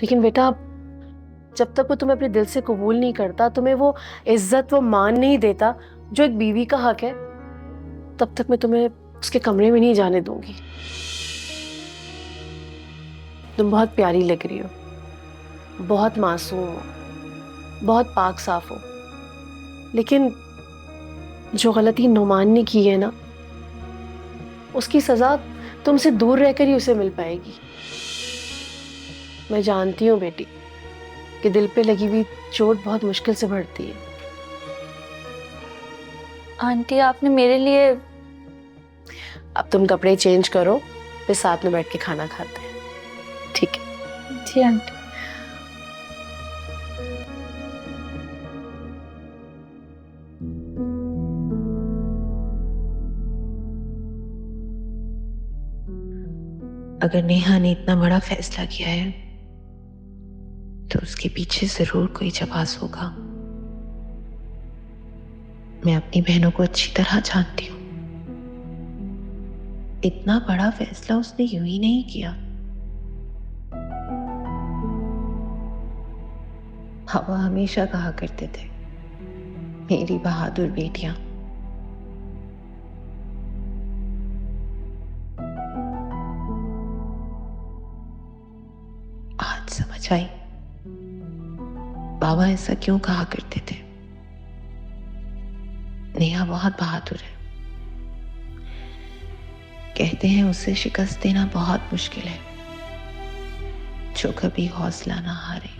लेकिन बेटा, जब तक वो तुम्हें अपने दिल से कबूल नहीं करता, तुम्हें वो इज्जत, वो मान नहीं देता जो एक बीवी का हक है, तब तक मैं तुम्हें उसके कमरे में नहीं जाने दूंगी। तुम बहुत प्यारी लग रही हो, बहुत मासूम हो, बहुत पाक साफ हो, लेकिन जो गलती नुमान ने की है ना, उसकी सजा तुमसे दूर रहकर ही उसे मिल पाएगी। मैं जानती हूँ बेटी कि दिल पे लगी हुई चोट बहुत मुश्किल से बढ़ती है। आंटी आपने मेरे लिए, अब तुम कपड़े चेंज करो, फिर साथ में बैठ के खाना खाते हैं, ठीक है? जी आंटी। अगर नेहा ने इतना बड़ा फैसला किया है तो उसके पीछे जरूर कोई जवाब होगा। मैं अपनी बहनों को अच्छी तरह जानती हूँ। इतना बड़ा फैसला उसने यूं ही नहीं किया। हवा हमेशा कहा करते थे, मेरी बहादुर बेटियां। आज समझ आई बाबा ऐसा क्यों कहा करते थे। नेहा बहुत बहादुर है। कहते हैं उसे शिकस्त देना बहुत मुश्किल है, जो कभी हौसला ना हारे।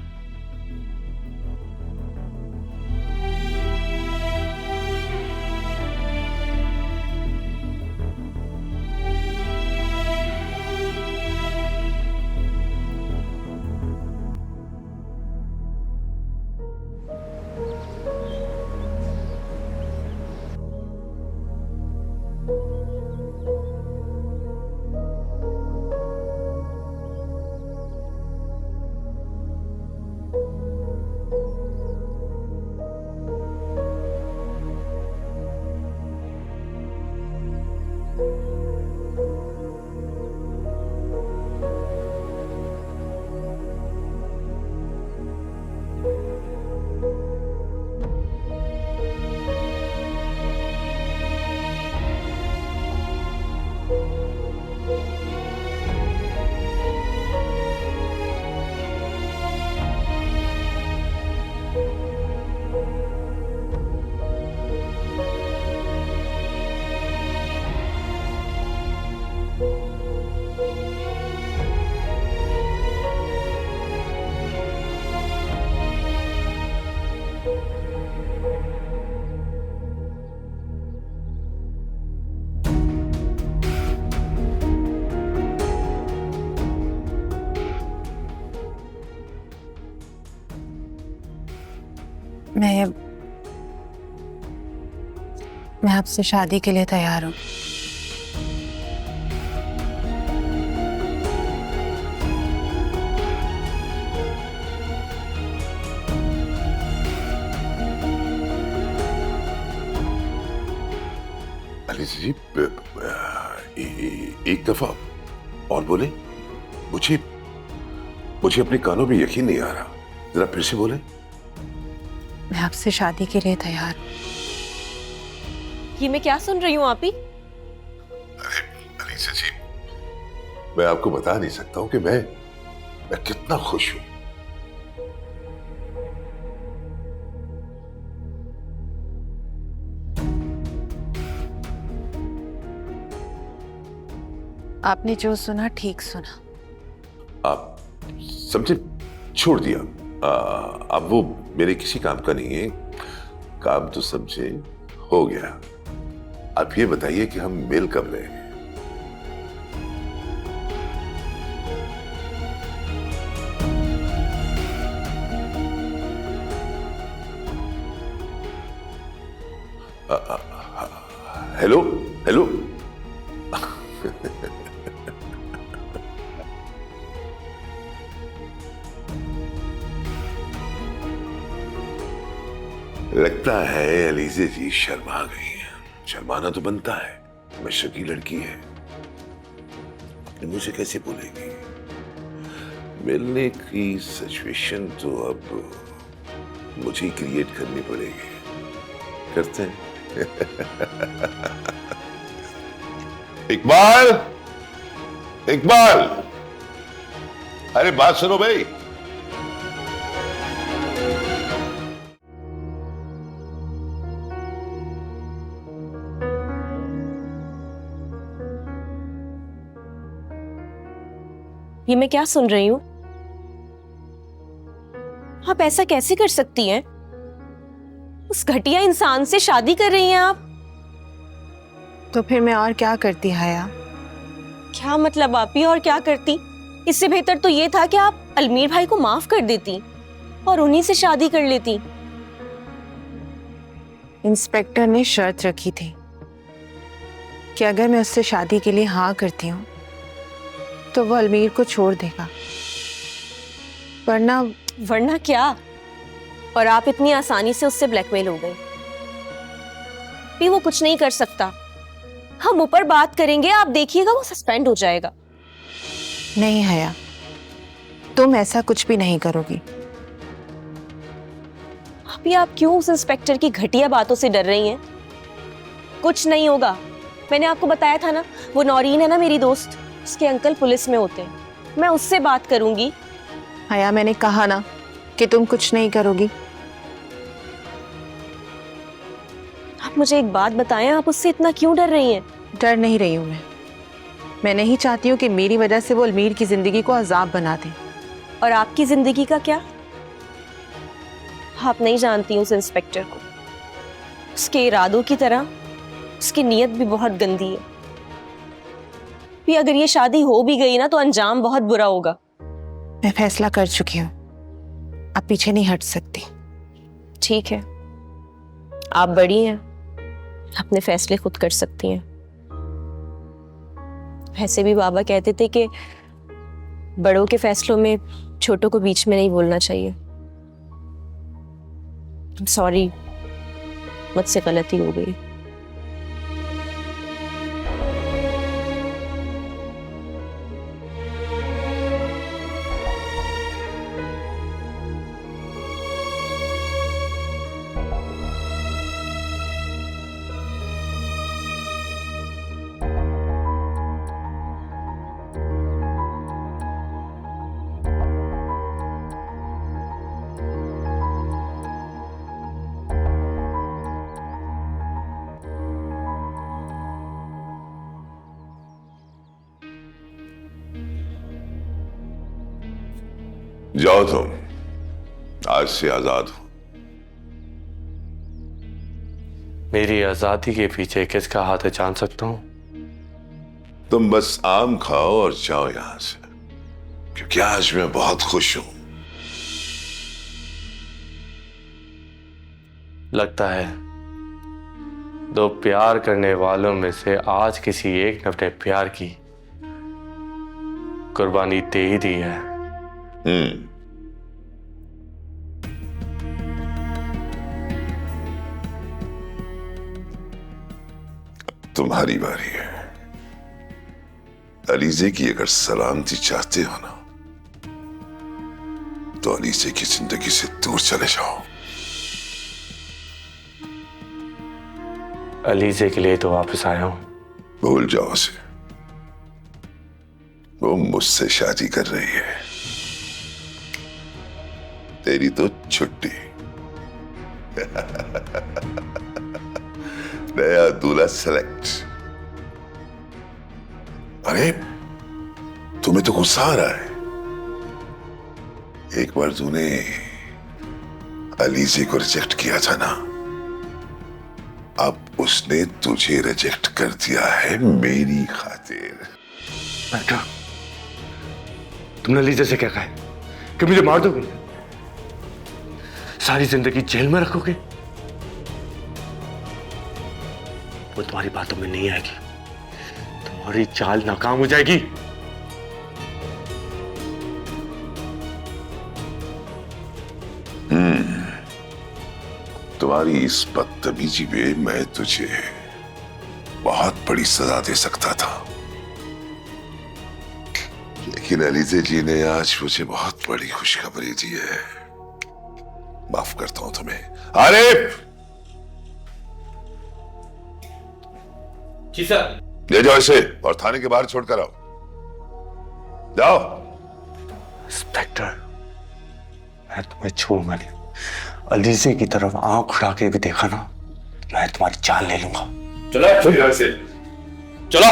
मैं आपसे शादी के लिए तैयार हूँ। अलीसा जी, एक दफा और बोले। मुझे अपने कानों में यकीन नहीं आ रहा, जरा फिर से बोले। मैं आपसे शादी के लिए तैयार हूँ। ये मैं क्या सुन रही हूँ आप ही? अरे अलीसा जी, मैं आपको बता नहीं सकता हूँ कि मैं कितना खुश हूँ। आपने जो सुना ठीक सुना। आप समझे, छोड़ दिया। अब वो मेरे किसी काम का नहीं है। काम तो समझे हो गया। आप ये बताइए कि हम मिल कब रहे हैं? Hello hello. लगता है अलीजे जी शर्मा गई हैं। शर्माना तो बनता है, मशरक की लड़की है, मुझे कैसे बोलेगी? मिलने की सिचुएशन तो अब मुझे क्रिएट करनी पड़ेगी। करते हैं। इकबाल, इकबाल, अरे बात सुनो भाई। ये मैं क्या सुन रही हूँ? आप ऐसा कैसे कर सकती हैं? उस घटिया इंसान से शादी कर रही हैं आप? तो फिर मैं और क्या करती हया? क्या मतलब आप ही और क्या करती? इससे बेहतर तो ये था कि आप अलमीर भाई को माफ कर देती और उन्हीं से शादी कर लेती। इंस्पेक्टर ने शर्त रखी थी कि अगर मैं उससे शादी के लिए हाँ करती हूँ तो वो अलमीर को छोड़ देगा, वरना क्या? और आप इतनी आसानी से उससे ब्लैकमेल हो गए भी वो कुछ नहीं कर सकता। हम ऊपर बात करेंगे, आप देखिएगा वो सस्पेंड हो जाएगा। नहीं हया, तुम ऐसा कुछ भी नहीं करोगी। अभी आप क्यों उस इंस्पेक्टर की घटिया बातों से डर रही हैं? कुछ नहीं होगा। मैंने आपको बताया था ना, वो नौरीन है ना मेरी दोस्त, उसके अंकल पुलिस में होते हैं, मैं उससे बात करूंगी। हया, मैंने कहा ना कि तुम कुछ नहीं करोगी। आप मुझे एक बात बताएं, आप उससे इतना क्यों डर रही हैं? डर नहीं रही हूं मैं नहीं चाहती हूँ कि मेरी वजह से वो अलमीर की जिंदगी को अजाब बना दे। और आपकी जिंदगी का क्या? आप नहीं जानती उस इंस्पेक्टर को। उसके इरादों की तरह उसकी नीयत भी बहुत गंदी है। भी अगर ये शादी हो भी गई ना तो अंजाम बहुत बुरा होगा। मैं फैसला कर चुकी हूँ, अब पीछे नहीं हट सकती। ठीक है, आप बड़ी हैं, अपने फैसले खुद कर सकती हैं। वैसे भी बाबा कहते थे कि बड़ों के फैसलों में छोटों को बीच में नहीं बोलना चाहिए। सॉरी, मुझसे गलती हो गई। जाओ तुम, आज से आजाद हो। मेरी आजादी के पीछे किसका हाथ है जान सकता हूं? तुम बस आम खाओ और जाओ यहां से, क्योंकि आज मैं बहुत खुश हूं। लगता है दो प्यार करने वालों में से आज किसी एक ने अपने प्यार की कुर्बानी दे ही दी है। तुम्हारी बारी है। अलीजे की अगर सलामती चाहते हो ना, तो अलीजे की जिंदगी से दूर चले जाओ। अलीजे के लिए तो वापस आया हूं। भूल जाओ उसे, वो मुझसे शादी कर रही है। तेरी तो छुट्टी। नया दूल्हा सेलेक्ट। अरे तुम्हें तो गुस्सा आ रहा है। एक बार तूने अलीजे को रिजेक्ट किया था ना, अब उसने तुझे रिजेक्ट कर दिया है मेरी खातिर। बेटा, तुमने अलीजे से क्या कहा है कि मुझे मार दोगे, सारी जिंदगी जेल में रखोगे? वो तुम्हारी बातों में नहीं आएगी, तुम्हारी चाल नाकाम हो जाएगी। तुम्हारी इस बदतमीजी में मैं तुझे बहुत बड़ी सजा दे सकता था, लेकिन अलीजे जी ने आज मुझे बहुत बड़ी खुशखबरी दी है। माफ करता हूं तुम्हें। आरिफ, जी सर। ले जाओ इसे और थाने के बाहर छोड़कर आओ। जाओ। इंस्पेक्टर, मैं तुम्हें छोड़ूंगा नहीं। अलीजे की तरफ आंख उठा के भी देखा ना, मैं तुम्हारी जान ले लूंगा। चलो से चलो।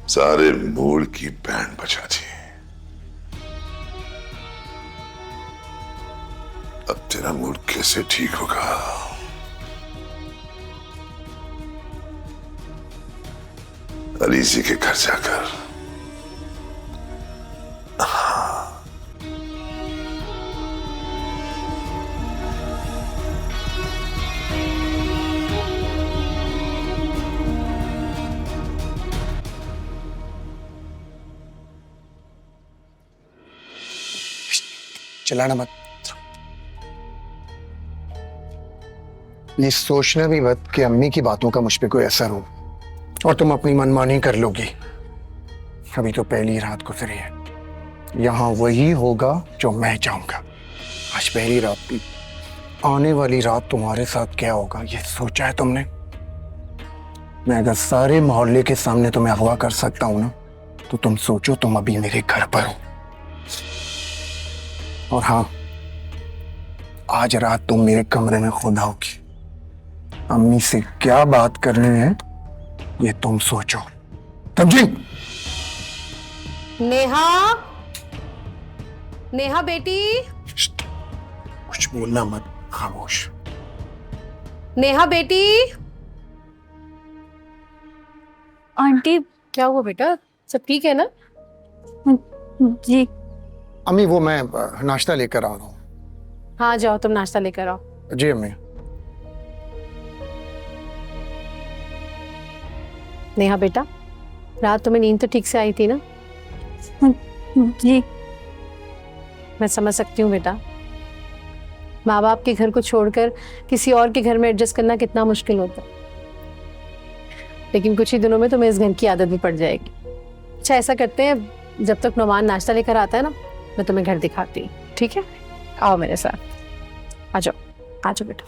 सारे मूड की बैंड बजा दी। अब तेरा मूड कैसे ठीक होगा? अलीजी के घर जाकर। चिल्लाना मत। ये सोचना भी मत कि अम्मी की बातों का मुझ पे कोई असर हो और तुम अपनी मनमानी कर लोगी। अभी तो पहली रात गुजरी है, यहाँ वही होगा जो मैं चाहूंगा। आज पहली रात थी, आने वाली रात तुम्हारे साथ क्या होगा ये सोचा है तुमने? मैं अगर सारे मोहल्ले के सामने तुम्हें अगवा कर सकता हूं ना, तो तुम सोचो तुम अभी मेरे घर पर हो। और हाँ, आज रात तुम मेरे कमरे में खुद आओगी। अम्मी से क्या बात करनी है ये तुम सोचो, समझी? नेहा, नेहा बेटी। कुछ बोलना मत, खामोश। नेहा बेटी। आंटी, क्या हुआ बेटा? सब ठीक है ना? जी। अम्मी वो मैं नाश्ता लेकर आ रहा हूँ। हाँ जाओ, तुम नाश्ता लेकर आओ। जी अम्मी। नेहा बेटा, रात तुम्हें नींद तो ठीक से आई थी ना? जी। मैं समझ सकती हूँ बेटा, माँ बाप के घर को छोड़कर किसी और के घर में एडजस्ट करना कितना मुश्किल होता है, लेकिन कुछ ही दिनों में तुम्हें इस घर की आदत भी पड़ जाएगी। अच्छा ऐसा करते हैं, जब तक नुमान नाश्ता लेकर आता है ना, मैं तुम्हें घर दिखाती हूँ, ठीक है? आओ मेरे साथ, आ जाओ, आ जाओ बेटा।